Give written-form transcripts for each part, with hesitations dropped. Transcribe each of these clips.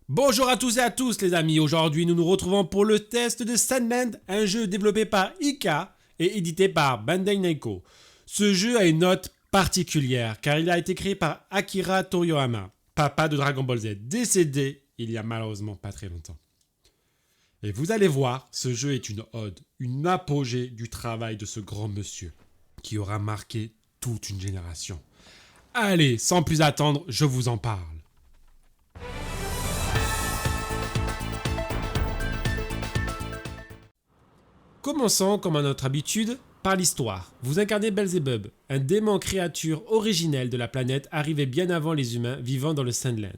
Bonjour à tous et à tous les amis, aujourd'hui nous nous retrouvons pour le test de Sandland, un jeu développé par Ika et édité par Bandai Namco. Ce jeu a une note particulière car il a été créé par Akira Toriyama, papa de Dragon Ball Z, décédé il y a malheureusement pas très longtemps. Et vous allez voir, ce jeu est une ode, une apogée du travail de ce grand monsieur qui aura marqué toute une génération. Allez, sans plus attendre, je vous en parle. Commençons, comme à notre habitude, par l'histoire. Vous incarnez Belzebub, un démon créature originelle de la planète arrivé bien avant les humains vivant dans le Sandland.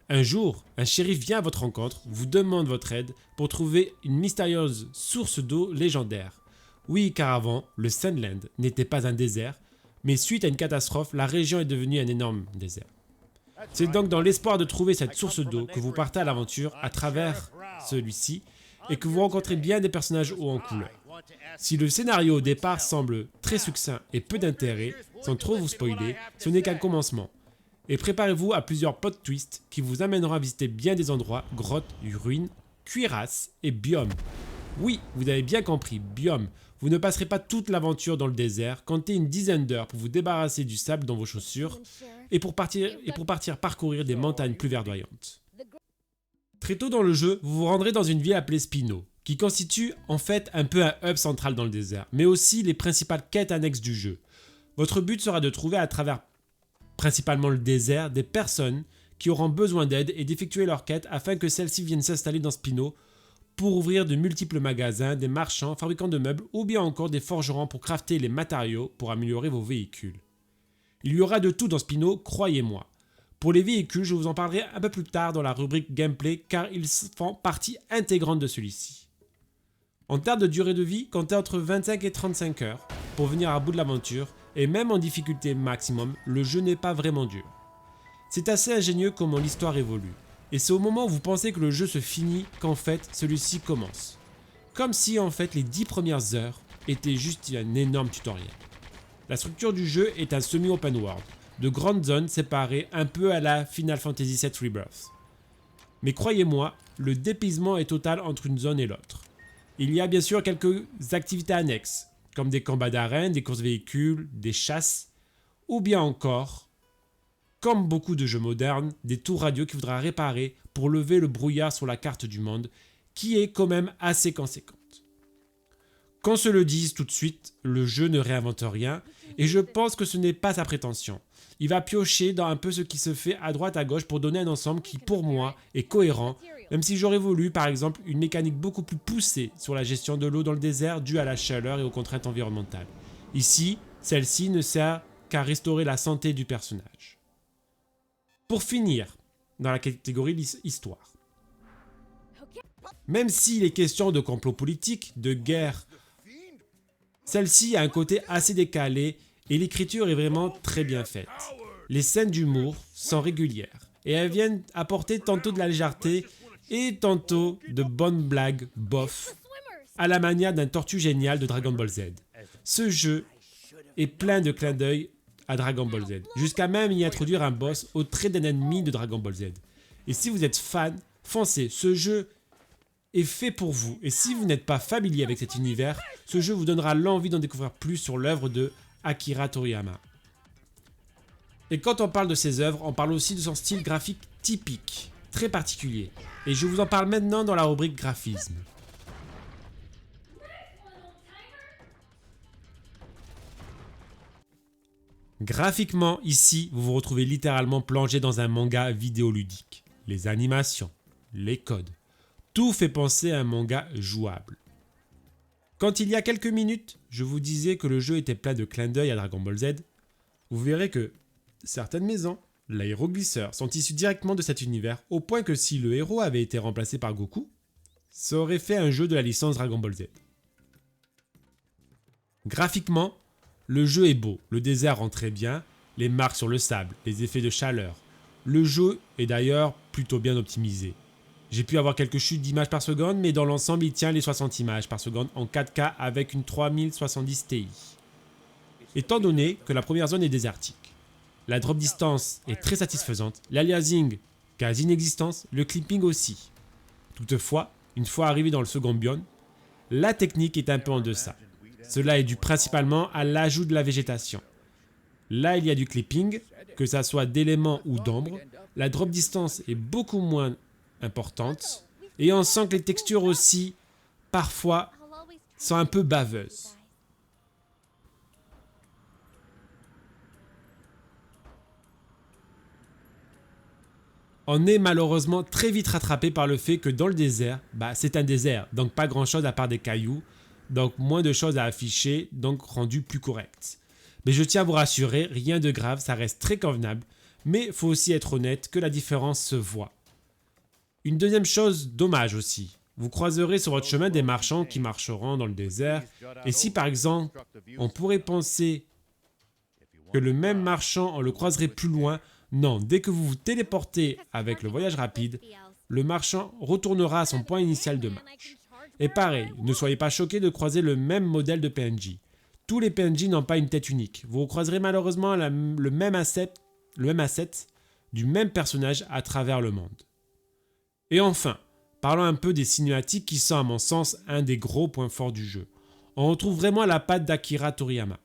Un jour, un shérif vient à votre rencontre, vous demande votre aide pour trouver une mystérieuse source d'eau légendaire. Oui, car avant, le Sandland n'était pas un désert, mais suite à une catastrophe, la région est devenue un énorme désert. C'est donc dans l'espoir de trouver cette source d'eau que vous partez à l'aventure à travers celui-ci et que vous rencontrez bien des personnages hauts en couleur. Si le scénario au départ semble très succinct et peu d'intérêt, sans trop vous spoiler, ce n'est qu'un commencement. Et préparez-vous à plusieurs plot twists qui vous amèneront à visiter bien des endroits, grottes, ruines, cuirasses et biomes. Oui, vous avez bien compris, biomes. Vous ne passerez pas toute l'aventure dans le désert, comptez une dizaine d'heures pour vous débarrasser du sable dans vos chaussures et pour partir parcourir des montagnes plus verdoyantes. Très tôt dans le jeu, vous vous rendrez dans une ville appelée Spino, qui constitue en fait un peu un hub central dans le désert, mais aussi les principales quêtes annexes du jeu. Votre but sera de trouver à travers principalement le désert des personnes qui auront besoin d'aide et d'effectuer leurs quêtes afin que celles-ci viennent s'installer dans Spino pour ouvrir de multiples magasins, des marchands, fabricants de meubles ou bien encore des forgerons pour crafter les matériaux pour améliorer vos véhicules. Il y aura de tout dans Spino, croyez-moi. Pour les véhicules, je vous en parlerai un peu plus tard dans la rubrique gameplay car ils font partie intégrante de celui-ci. En termes de durée de vie, comptez entre 25 et 35 heures pour venir à bout de l'aventure et même en difficulté maximum, le jeu n'est pas vraiment dur. C'est assez ingénieux comment l'histoire évolue et c'est au moment où vous pensez que le jeu se finit qu'en fait celui-ci commence. Comme si en fait les 10 premières heures étaient juste un énorme tutoriel. La structure du jeu est un semi-open world, de grandes zones séparées un peu à la Final Fantasy VII Rebirth. Mais croyez-moi, le dépaysement est total entre une zone et l'autre. Il y a bien sûr quelques activités annexes, comme des combats d'arène, des courses véhicules, des chasses, ou bien encore, comme beaucoup de jeux modernes, des tours radio qu'il faudra réparer pour lever le brouillard sur la carte du monde, qui est quand même assez conséquente. Qu'on se le dise tout de suite, le jeu ne réinvente rien, et je pense que ce n'est pas sa prétention. Il va piocher dans un peu ce qui se fait à droite à gauche pour donner un ensemble qui, pour moi, est cohérent, même si j'aurais voulu, par exemple, une mécanique beaucoup plus poussée sur la gestion de l'eau dans le désert due à la chaleur et aux contraintes environnementales. Ici, celle-ci ne sert qu'à restaurer la santé du personnage. Pour finir, dans la catégorie histoire. Même s'il est question de complot politique, de guerre, celle-ci a un côté assez décalé et l'écriture est vraiment très bien faite. Les scènes d'humour sont régulières et elles viennent apporter tantôt de la légèreté et tantôt de bonnes blagues bof à la manière d'un tortue génial de Dragon Ball Z. Ce jeu est plein de clins d'œil à Dragon Ball Z, jusqu'à même y introduire un boss au trait d'un ennemi de Dragon Ball Z. Et si vous êtes fan, foncez, ce jeu est fait pour vous. Et si vous n'êtes pas familier avec cet univers, ce jeu vous donnera l'envie d'en découvrir plus sur l'œuvre de Akira Toriyama. Et quand on parle de ses œuvres, on parle aussi de son style graphique typique, très particulier. Et je vous en parle maintenant dans la rubrique graphisme. Graphiquement, ici, vous vous retrouvez littéralement plongé dans un manga vidéoludique. Les animations, les codes, tout fait penser à un manga jouable. Quand il y a quelques minutes, je vous disais que le jeu était plein de clins d'œil à Dragon Ball Z, vous verrez que certaines maisons, l'aéroglisseur, sont issus directement de cet univers, au point que si le héros avait été remplacé par Goku, ça aurait fait un jeu de la licence Dragon Ball Z. Graphiquement, le jeu est beau, le désert rend très bien, les marques sur le sable, les effets de chaleur. Le jeu est d'ailleurs plutôt bien optimisé. J'ai pu avoir quelques chutes d'images par seconde, mais dans l'ensemble, il tient les 60 images par seconde en 4K avec une 3070 Ti. Étant donné que la première zone est désertique, la drop distance est très satisfaisante, l'aliasing quasi inexistence, le clipping aussi. Toutefois, une fois arrivé dans le second biome, la technique est un peu en deçà. Cela est dû principalement à l'ajout de la végétation. Là, il y a du clipping, que ça soit d'éléments ou d'ombre. La drop distance est beaucoup moins importante. Et on sent que les textures aussi, parfois, sont un peu baveuses. On est malheureusement très vite rattrapé par le fait que dans le désert, c'est un désert, donc pas grand chose à part des cailloux, donc moins de choses à afficher, donc rendu plus correct. Mais je tiens à vous rassurer, rien de grave, ça reste très convenable, mais il faut aussi être honnête que la différence se voit. Une deuxième chose, dommage aussi, vous croiserez sur votre chemin des marchands qui marcheront dans le désert, et si par exemple, on pourrait penser que le même marchand, on le croiserait plus loin, non, dès que vous vous téléportez avec le voyage rapide, le marchand retournera à son point initial de marche. Et pareil, ne soyez pas choqués de croiser le même modèle de PNJ. Tous les PNJ n'ont pas une tête unique. Vous croiserez malheureusement le même asset du même personnage à travers le monde. Et enfin, parlons un peu des cinématiques qui sont à mon sens un des gros points forts du jeu. On retrouve vraiment la patte d'Akira Toriyama.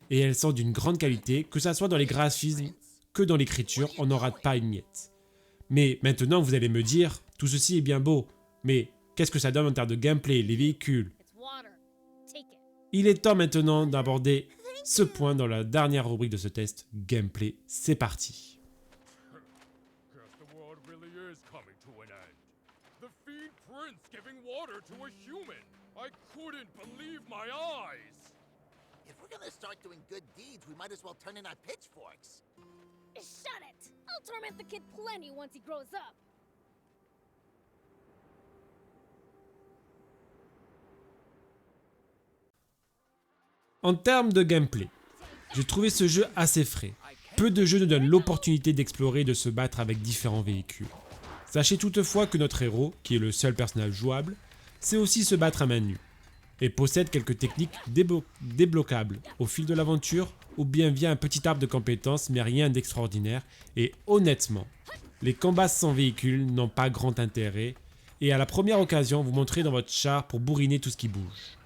Et elles sont d'une grande qualité, que ce soit dans les graphismes que dans l'écriture, on n'en rate pas une miette. Mais maintenant, vous allez me dire, tout ceci est bien beau, mais qu'est-ce que ça donne en termes de gameplay, les véhicules? Il est temps maintenant d'aborder ce point dans la dernière rubrique de ce test, gameplay, c'est parti. If we're gonna start doing good deeds, we might as well turn in our pitchforks. Shut it! I'll torment the kid plenty once he grows up. En termes de gameplay, j'ai trouvé ce jeu assez frais. Peu de jeux nous donnent l'opportunité d'explorer et de se battre avec différents véhicules. Sachez toutefois que notre héros, qui est le seul personnage jouable, sait aussi se battre à main nue et possède quelques techniques débloquables au fil de l'aventure ou bien via un petit arbre de compétences, mais rien d'extraordinaire. Et honnêtement, les combats sans véhicule n'ont pas grand intérêt et à la première occasion, vous montrez dans votre char pour bourriner tout ce qui bouge.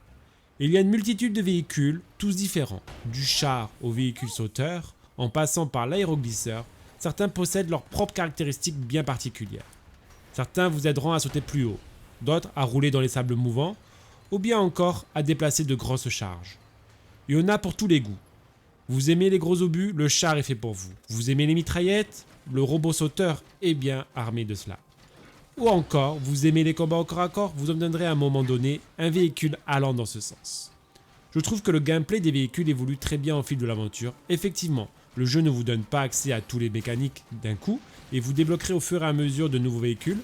Il y a une multitude de véhicules, tous différents, du char au véhicule sauteur, en passant par l'aéroglisseur. Certains possèdent leurs propres caractéristiques bien particulières. Certains vous aideront à sauter plus haut, d'autres à rouler dans les sables mouvants, ou bien encore à déplacer de grosses charges. Il y en a pour tous les goûts. Vous aimez les gros obus, le char est fait pour vous. Vous aimez les mitraillettes, le robot sauteur est bien armé de cela. Ou encore, vous aimez les combats au corps à corps, vous obtiendrez à un moment donné un véhicule allant dans ce sens. Je trouve que le gameplay des véhicules évolue très bien au fil de l'aventure. Effectivement, le jeu ne vous donne pas accès à tous les mécaniques d'un coup, et vous débloquerez au fur et à mesure de nouveaux véhicules.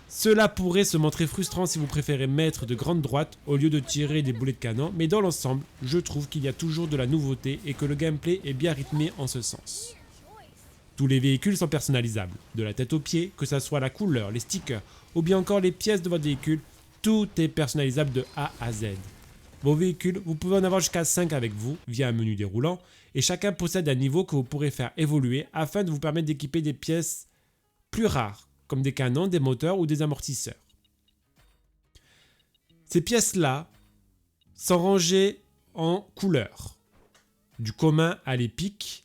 Cela pourrait se montrer frustrant si vous préférez mettre de grandes droites au lieu de tirer des boulets de canon, mais dans l'ensemble, je trouve qu'il y a toujours de la nouveauté et que le gameplay est bien rythmé en ce sens. Tous les véhicules sont personnalisables, de la tête aux pieds, que ce soit la couleur, les stickers ou bien encore les pièces de votre véhicule, tout est personnalisable de A à Z. Vos véhicules, vous pouvez en avoir jusqu'à 5 avec vous via un menu déroulant et chacun possède un niveau que vous pourrez faire évoluer afin de vous permettre d'équiper des pièces plus rares, comme des canons, des moteurs ou des amortisseurs. Ces pièces-là sont rangées en couleurs, du commun à l'épique.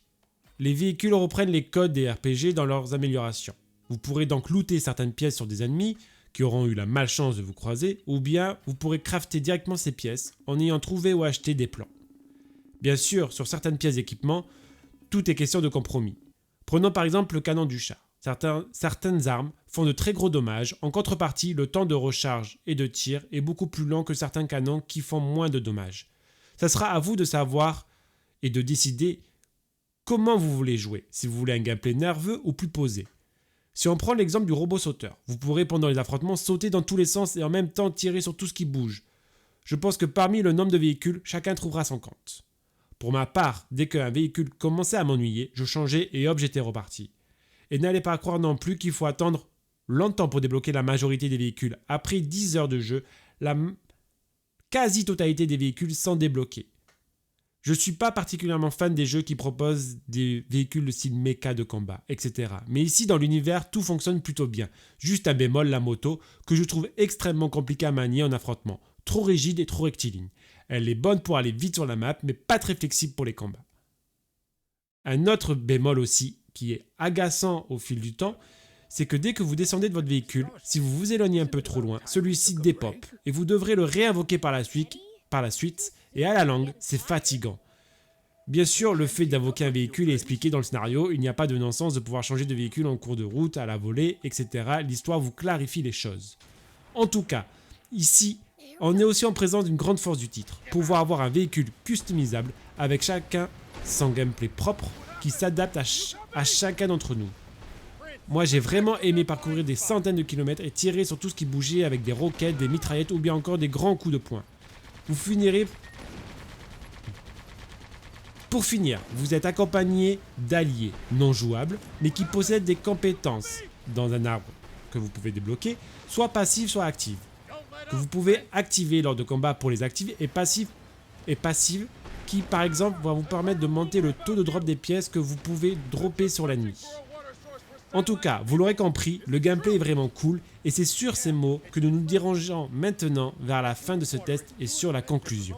Les véhicules reprennent les codes des RPG dans leurs améliorations. Vous pourrez donc looter certaines pièces sur des ennemis qui auront eu la malchance de vous croiser, ou bien vous pourrez crafter directement ces pièces en ayant trouvé ou acheté des plans. Bien sûr, sur certaines pièces d'équipement, tout est question de compromis. Prenons par exemple le canon du char. Certaines armes font de très gros dommages. En contrepartie, le temps de recharge et de tir est beaucoup plus lent que certains canons qui font moins de dommages. Ça sera à vous de savoir et de décider comment vous voulez jouer, si vous voulez un gameplay nerveux ou plus posé. Si on prend l'exemple du robot sauteur, vous pourrez pendant les affrontements sauter dans tous les sens et en même temps tirer sur tout ce qui bouge. Je pense que parmi le nombre de véhicules, chacun trouvera son compte. Pour ma part, dès qu'un véhicule commençait à m'ennuyer, je changeais et hop, j'étais reparti. Et n'allez pas croire non plus qu'il faut attendre longtemps pour débloquer la majorité des véhicules. Après 10 heures de jeu, la quasi-totalité des véhicules sont débloqués. Je suis pas particulièrement fan des jeux qui proposent des véhicules de style méca de combat, etc. Mais ici, dans l'univers, tout fonctionne plutôt bien. Juste un bémol, la moto, que je trouve extrêmement compliquée à manier en affrontement. Trop rigide et trop rectiligne. Elle est bonne pour aller vite sur la map, mais pas très flexible pour les combats. Un autre bémol aussi, qui est agaçant au fil du temps, c'est que dès que vous descendez de votre véhicule, si vous vous éloignez un peu trop loin, celui-ci dépop, et vous devrez le réinvoquer par la suite, et à la longue, c'est fatigant. Bien sûr, le fait d'invoquer un véhicule est expliqué dans le scénario, il n'y a pas de non-sens de pouvoir changer de véhicule en cours de route, à la volée, etc. L'histoire vous clarifie les choses. En tout cas, ici, on est aussi en présence d'une grande force du titre, pouvoir avoir un véhicule customisable avec chacun son gameplay propre qui s'adapte à chacun d'entre nous. Moi j'ai vraiment aimé parcourir des centaines de kilomètres et tirer sur tout ce qui bougeait avec des roquettes, des mitraillettes ou bien encore des grands coups de poing. Pour finir, vous êtes accompagné d'alliés non jouables, mais qui possèdent des compétences dans un arbre que vous pouvez débloquer, soit passives, soit actives, que vous pouvez activer lors de combats pour les actives et passives qui par exemple vont vous permettre de monter le taux de drop des pièces que vous pouvez dropper sur l'ennemi. En tout cas, vous l'aurez compris, le gameplay est vraiment cool et c'est sur ces mots que nous nous dirigeons maintenant vers la fin de ce test et sur la conclusion.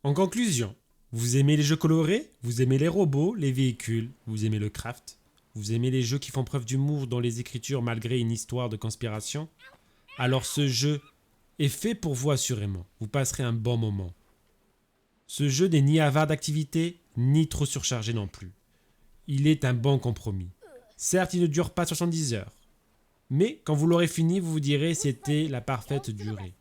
En conclusion, vous aimez les jeux colorés, vous aimez les robots, les véhicules, vous aimez le craft, vous aimez les jeux qui font preuve d'humour dans les écritures malgré une histoire de conspiration? Alors ce jeu est fait pour vous assurément, vous passerez un bon moment. Ce jeu n'est ni avare d'activité, ni trop surchargé non plus. Il est un bon compromis. Certes, il ne dure pas 70 heures, mais quand vous l'aurez fini, vous vous direz c'était la parfaite durée.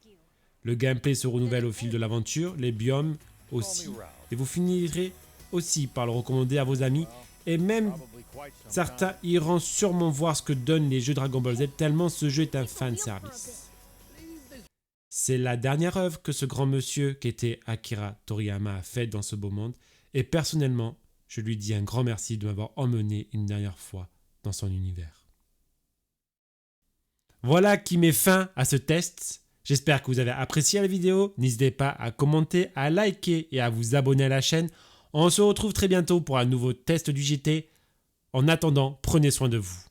Le gameplay se renouvelle au fil de l'aventure, les biomes aussi, et vous finirez aussi par le recommander à vos amis, et même certains iront sûrement voir ce que donnent les jeux Dragon Ball Z tellement ce jeu est un fanservice. C'est la dernière œuvre que ce grand monsieur qu'était Akira Toriyama a faite dans ce beau monde, et personnellement, je lui dis un grand merci de m'avoir emmené une dernière fois dans son univers. Voilà qui met fin à ce test. J'espère que vous avez apprécié la vidéo. N'hésitez pas à commenter, à liker et à vous abonner à la chaîne. On se retrouve très bientôt pour un nouveau test du JT. En attendant, prenez soin de vous.